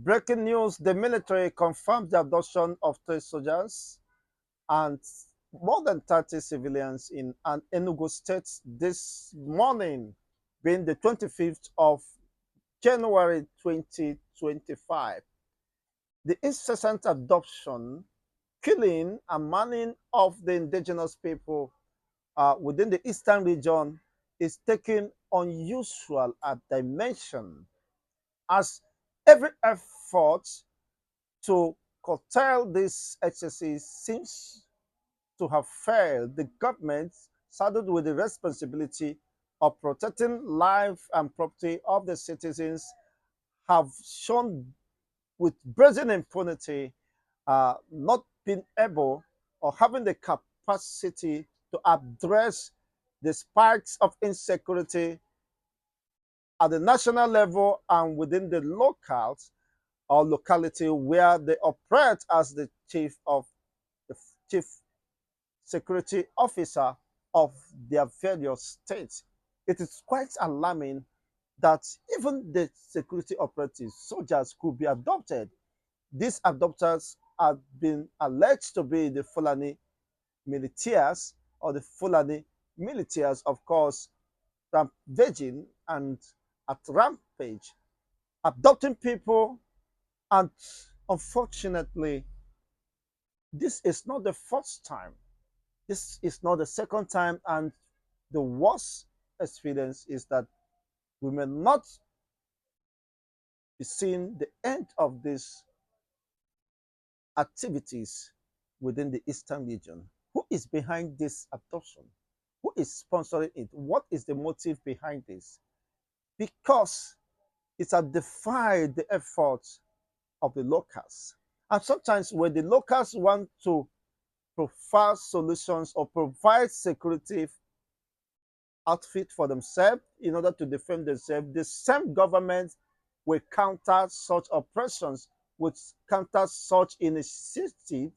Breaking news, the military confirmed the abduction of three soldiers and more than 30 civilians in an Enugu state this morning, being the 25th of January 2025. The incessant abduction, killing, and manning of the indigenous people within the eastern region is taking unusual dimension as every effort to curtail this excesses seems to have failed. The government, saddled with the responsibility of protecting life and property of the citizens, have shown with brazen impunity not being able or having the capacity to address the spikes of insecurity at the national level and within the locals or locality where they operate as the the chief security officer of their various states. It is quite alarming that even the security operatives, soldiers, could be adopted. These adopters have been alleged to be the Fulani militias or the Fulani militias, of course, rampaging and at rampage, adopting people. And unfortunately, this is not the first time. This is not the second time. And the worst experience is that we may not be seeing the end of these activities within the Eastern region. Who is behind this adoption? Who is sponsoring it? What is the motive behind this? Because it has defied the efforts of the locals. And sometimes when the locals want to provide solutions or provide security outfit for themselves in order to defend themselves, the same government will counter such oppressions, will counter such initiative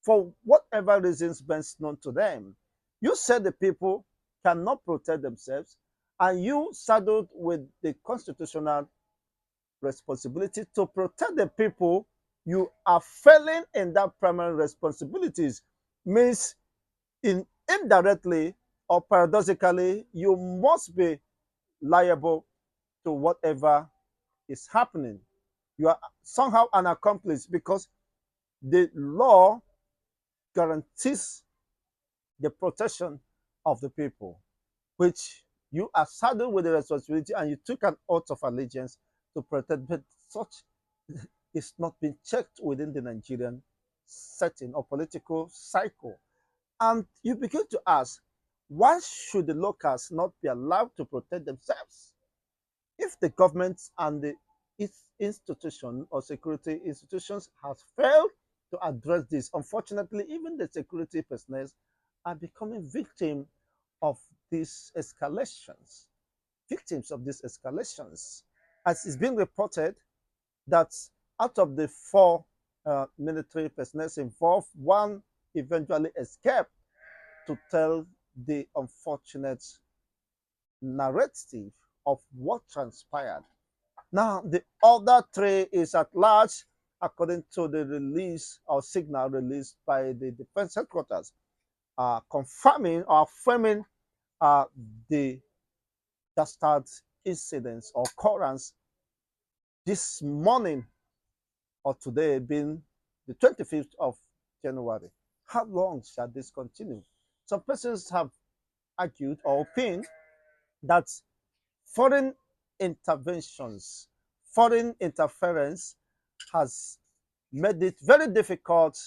for whatever reasons best known to them. You said the people cannot protect themselves, and you saddled with the constitutional responsibility to protect the people. You are failing in that primary responsibilities. Means in indirectly or paradoxically, you must be liable to whatever is happening. You are somehow an accomplice because the law guarantees the protection of the people, which you are saddled with the responsibility and you took an oath of allegiance to protect. But such is not being checked within the Nigerian setting or political cycle. And you begin to ask, why should the locals not be allowed to protect themselves? If the government and the its institution or security institutions has failed to address this, unfortunately, even the security personnel are becoming victims of these escalations. Victims of these escalations. As it's been reported that out of the four military personnel involved, one eventually escaped to tell the unfortunate narrative of what transpired. Now, the other three is at large, according to the release or signal released by the defense headquarters, confirming or affirming uh, the dastard incidents or occurrence this morning or today being the 25th of January. How long shall this continue? Some persons have argued or opined that foreign interventions, foreign interference has made it very difficult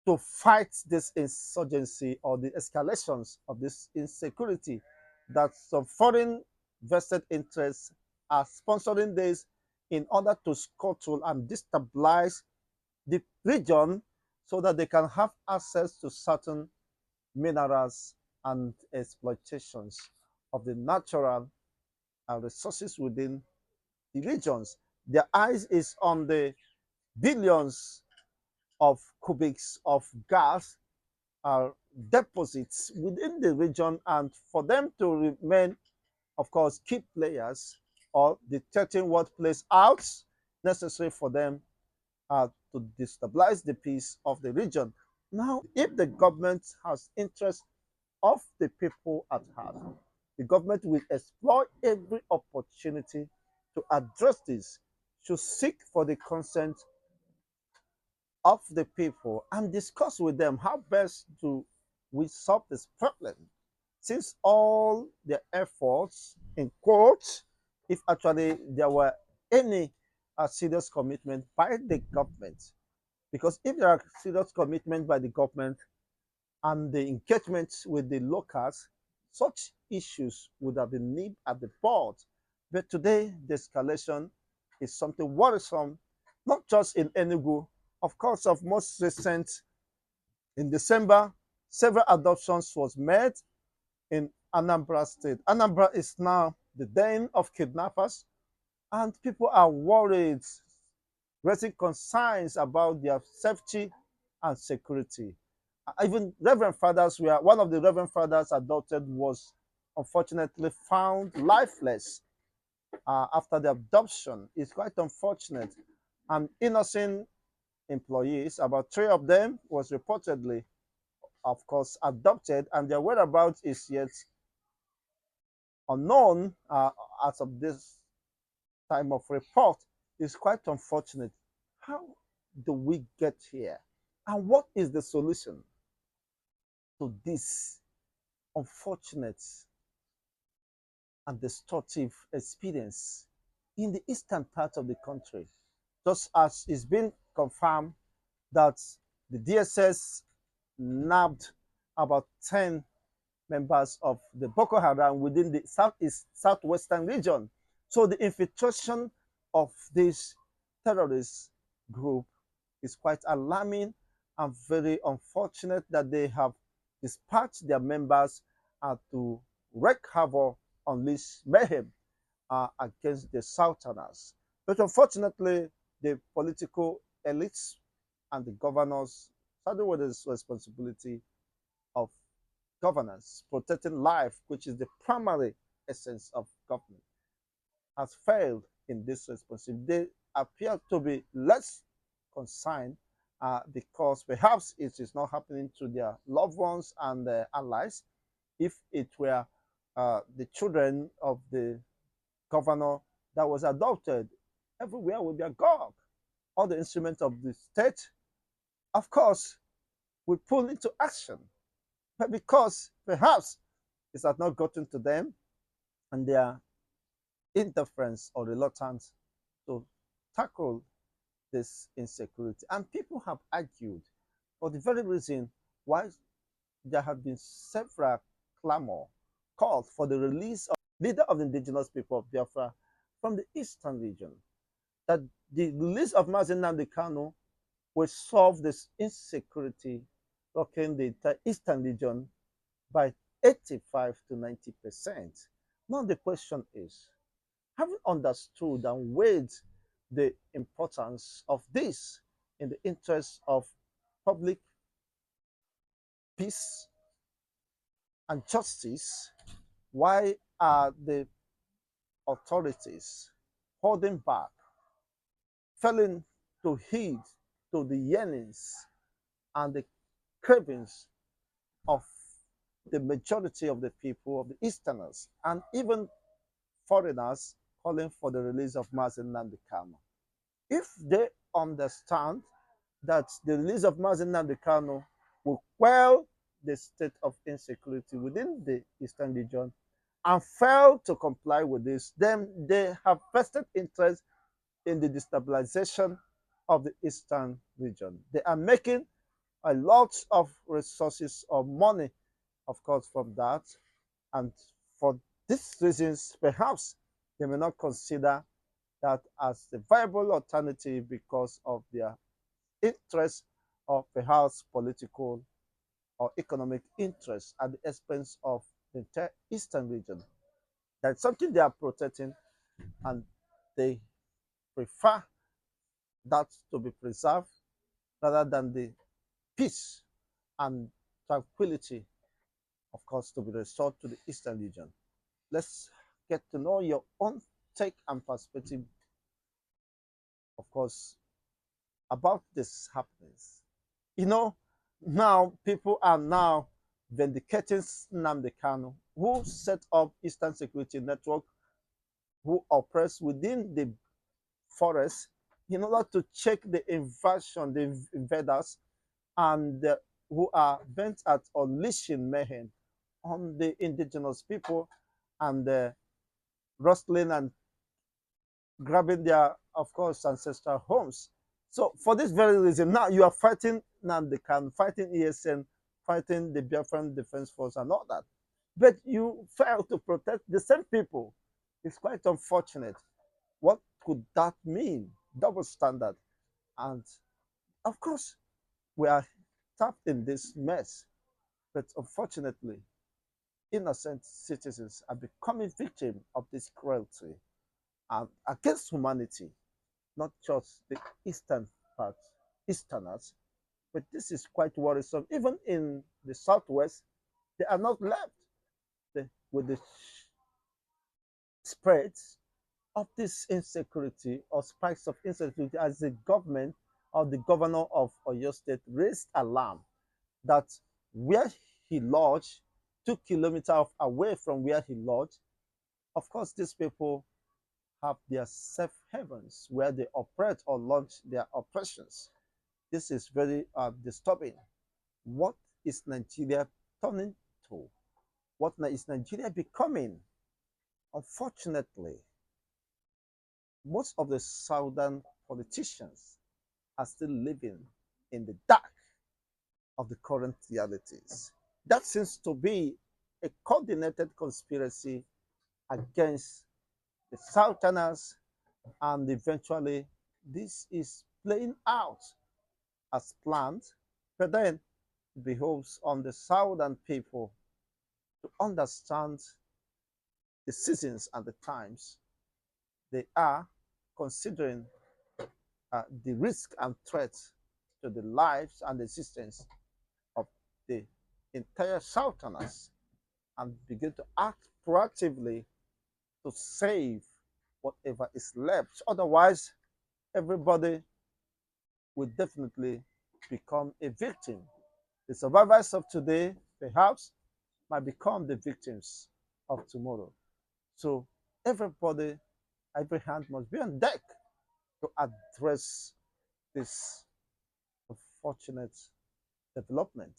to fight this insurgency or the escalations of this insecurity, that some foreign vested interests are sponsoring this in order to scuttle and destabilize the region so that they can have access to certain minerals and exploitations of the natural resources within the regions. Their eyes is on the billions of cubics of gas deposits within the region, and for them to remain, of course, key players or detecting what plays out. necessary for them to destabilize the peace of the region. Now, if the government has interest of the people at heart, the government will explore every opportunity to address this, to seek for the consent of the people and discuss with them how best to we solve this problem. Since all the efforts, in quotes, if actually there were any serious commitment by the government, because if there are serious commitment by the government and the engagement with the locals, such issues would have been nipped at the bud. But today, the escalation is something worrisome, not just in Enugu. Of course, of most recent, in December, several adoptions was made in Anambra State. Anambra is now the den of kidnappers, and people are worried, raising concerns about their safety and security. Even Reverend Fathers were one of the Reverend Fathers adopted was unfortunately found lifeless after the adoption. It's quite unfortunate. And innocent employees, about three of them, was reportedly, of course, adopted, and their whereabouts is yet unknown as of this time of report. Is quite unfortunate. How do we get here? And what is the solution to this unfortunate and destructive experience in the eastern part of the country? Just as it's been confirmed that the DSS nabbed about 10 members of the Boko Haram within the southwestern region. So the infiltration of this terrorist group is quite alarming and very unfortunate that they have dispatched their members to wreak havoc, unleash mayhem against the Southerners. But unfortunately, the political elites and the governors started with this responsibility of governance, protecting life, which is the primary essence of government, has failed in this responsibility. They appear to be less concerned because perhaps it is not happening to their loved ones and their allies. If it were the children of the governor that was adopted, everywhere would be agog. All the instruments of the state, of course, will pull into action. But because perhaps it has not gotten to them and their interference or reluctance to tackle this insecurity. And people have argued for the very reason why there have been several clamor called for the release of leader of the indigenous people of Biafra from the eastern region. That the release of Mazen Nnamdi Kanu will solve this insecurity rocking the eastern region by 85 to 90%. Now the question is, having understood and weighed the importance of this in the interest of public peace and justice, why are the authorities holding back, failing to heed to the yearnings and the cravings of the majority of the people of the Easterners and even foreigners calling for the release of Mazen Nnamdi Kanu? If they understand that the release of Mazen Nnamdi Kanu will quell the state of insecurity within the Eastern region and fail to comply with this, then they have vested interest in the destabilization of the Eastern region. They are making a lot of resources or money, of course, from that. And for these reasons, perhaps they may not consider that as a viable alternative because of their interest or perhaps political or economic interest at the expense of the entire eastern region. That's something they are protecting, and they prefer that to be preserved rather than the peace and tranquility, of course, to be restored to the eastern region. Let's get to know your own take and perspective of course, about this happenings. You know, now people are now vindicating Nnamdi Kanu, who set up Eastern Security Network, who operates within the forest in order to check the invasion, the invaders, and who are bent at unleashing mayhem on the indigenous people and rustling and grabbing their, of course, ancestral homes. So for this very reason, now you are fighting Nandekan, fighting ESN, fighting the Biafran Defense Force and all that. But you fail to protect the same people. It's quite unfortunate. What could that mean? Double standard. And of course, we are trapped in this mess. But unfortunately, innocent citizens are becoming victims of this cruelty and against humanity, not just the eastern part, easterners, but this is quite worrisome. Even in the southwest, they are not left with the spread of this insecurity or spikes of insecurity as the government or the governor of Oyo State raised alarm that where he lodged, 2 kilometers away from where he lodged, of course, these people have their safe havens where they operate or launch their operations. This is very disturbing. What is Nigeria turning to? What is Nigeria becoming? Unfortunately, most of the southern politicians are still living in the dark of the current realities. That seems to be a coordinated conspiracy against the southerners, and eventually this is playing out as planned, but then it behoves on the southern people to understand the seasons and the times they are considering the risk and threat to the lives and existence of the entire southerners and begin to act proactively to save whatever is left. Otherwise, everybody will definitely become a victim. The survivors of today, perhaps, might become the victims of tomorrow. So everybody, every hand must be on deck to address this unfortunate development.